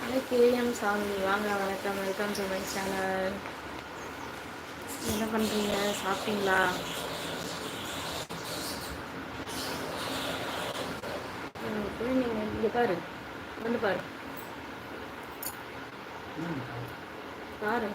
KM சாமி வாங்க, வணக்கம், வெல்கம் டு மை சேனல். என்ன பண்ணுறீங்க? சாப்பிட்டீங்களா? நீங்கள் இங்கே பாரு, வந்து பாரு பாரு.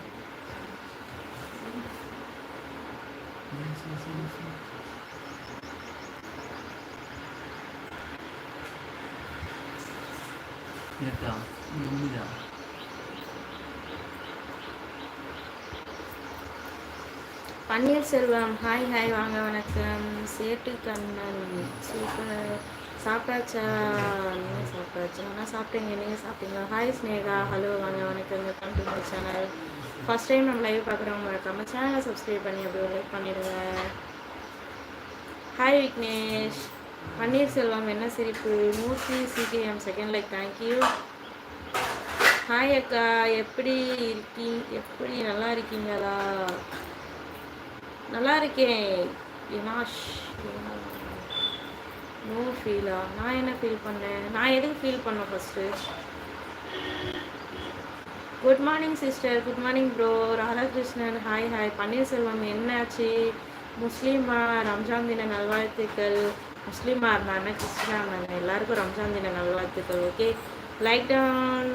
பன்னீர்செல்வம் ஹாய் ஹாய் வாங்க, வணக்கம். சேட்டு கண்ணன் சூப்பர். சாப்பிட்டாச்சா? நீங்கள் சாப்பிட்டாச்சா? நான் சாப்பிட்டீங்க, நீங்கள் சாப்பிட்டீங்களா? ஹாய் ஸ்னேகா, ஹலோ வாங்க, வணக்கம், welcome to my channel. First time நம்ம லைவ் பார்க்குறவங்க மறக்காம சேனலை சப்ஸ்கிரைப் பண்ணி அப்படியே லைக் பண்ணிடுங்க. ஹாய் விக்னேஷ். பன்னீர்செல்வம் என்ன சிரிப்பு? Murthy CDM second like, thank you. Hi அக்கா, எப்படி எப்படி நல்லா இருக்கீங்களா? நல்லா இருக்கேன். யுனாஷ் நோ ஃபீலா? நான் என்ன ஃபீல் பண்ணேன்? நான் எதுக்கு ஃபீல் பண்ணேன் first? Good morning sister, good morning bro. Radhakrishnan hi hi. Panneerselvam என்னாச்சு? முஸ்லீமா? ரம்ஜான் தின நல்வாழ்த்துக்கள். முஸ்லீமா இருந்தாங்க, கிறிஸ்டினா இருந்தாங்க, எல்லாருக்கும் ரம்ஜான் தின நல்வாழ்த்துக்கள். Okay, like down.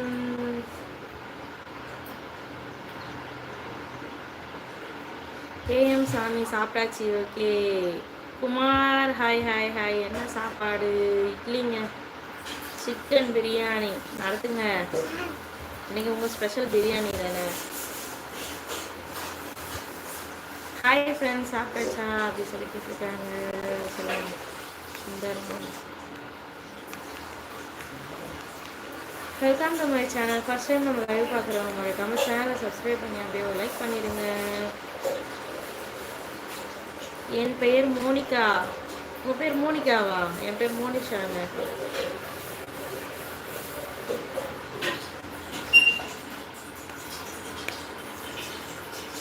கேஎம் சாமி சாப்பிட்டாச்சு. Okay Kumar hi hi hi. என்ன சாப்பாடு? இட்லிங்க, சிக்கன் பிரியாணி. நடத்துங்க, இன்னைக்கு உங்கள் ஸ்பெஷல் பிரியாணி தானே. ஹாய் ஃப்ரெண்ட்ஸ், சாப்பிட்டாச்சா அப்படி சொல்லி கேட்டுருக்காங்க. சொல்லுங்க. Welcome to my channel. First time நம்ம லைவ் பார்க்குறவங்க மறக்காம சேனலை சப்ஸ்கிரைப் பண்ணி அப்படியே ஒரு லைக் பண்ணிடுங்க. என் பெயர் மோனிகா. உங்கள் பேர் மோனிகாவா? என் பேர் மோனிஷாங்க.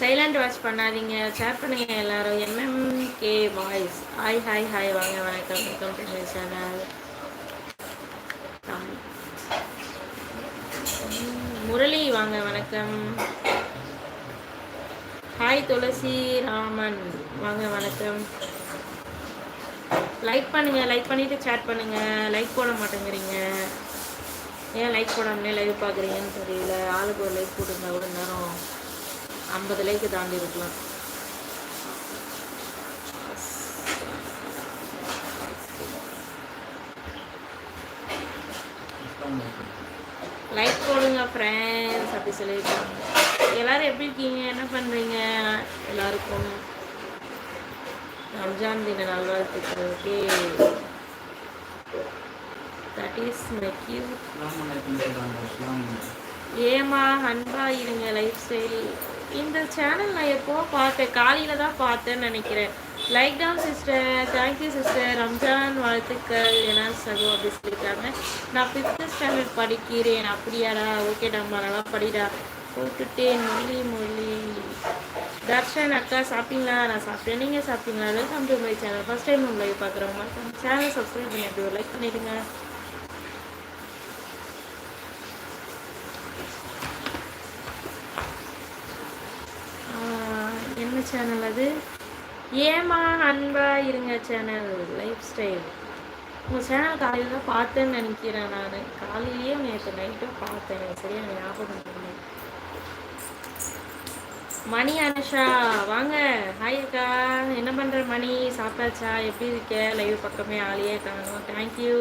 சைலண்ட் வாட்ச் பண்ணாதீங்க, ஷேர் பண்ணுங்க எல்லாரும். MMK voice hi hi hi வாங்க, வணக்கம், welcome to my channel. Murali வாங்க, வணக்கம். ஹாய் துளசி ராமன் வாங்க, வணக்கம். லைக் பண்ணுங்க, லைக் பண்ணிட்டு சேட் பண்ணுங்க. லைக் போட மாட்டேங்கிறீங்க, ஏன் லைக் போடாமலே லைவ் பார்க்குறீங்கன்னு தெரியல. ஆளுக்கு ஒரு லைக் போட்டுருந்தா கூட நேரம் 50 லைக்கு தாண்டி இருக்கலாம். லைக் போடுங்க ஃப்ரெண்ட்ஸ் அப்படி சொல்லியிருக்காங்க. எல்லோரும் எப்படி இருக்கீங்க? என்ன பண்ணுறீங்க? எல்லாருக்கும் ரம்ஜான் தின நல்வாழ்த்துக்கள். Okay, that is my cute. ஏமா அன்பா இருங்க. லைஃப் ஸ்டைல் இந்த சேனல் நான் எப்போ பார்த்தேன், காலையில் தான் பார்த்தேன்னு நினைக்கிறேன். Like down sister, thank you sister. Ramzan வாழ்த்துக்கள் என சகோ அப்படி சொல்லியிருக்காங்க. நான் 5th ஸ்டாண்டர்ட் படிக்கிறேன். அப்படியாடா? ஓகே நம்ம நல்லா படிடா. போட்டுட்டேன். மொழி தர்ஷன் அக்கா சாப்பிட்டீங்களா? நான் சாப்பிட்டேன், நீங்கள் சாப்பிட்டீங்களா? Welcome to my channel. First time நம்ம லைவ் பார்க்குறவங்க சேனலை சப்ஸ்கிரைப் பண்ணி அப்படி ஒரு லைக் பண்ணிவிடுங்க. என்ன சேனல் அது? ஏமா அன்பா இருங்க சேனல் லைஃப் ஸ்டைல். உங்கள் சேனல் காலையில் தான் பார்த்தேன்னு நினைக்கிறேன். நான் காலையிலேயே நேற்று நைட்டும் பார்த்தேன், எனக்கு சரியாக ஞாபகம் இல்லை. மணி அனுஷா வாங்க. ஹாய் அக்கா, என்ன பண்ணுற மணி? சாப்பிட்டாச்சா? எப்படி இருக்க? லைவ் பக்கமே ஆளையே காணும். தேங்க்யூ.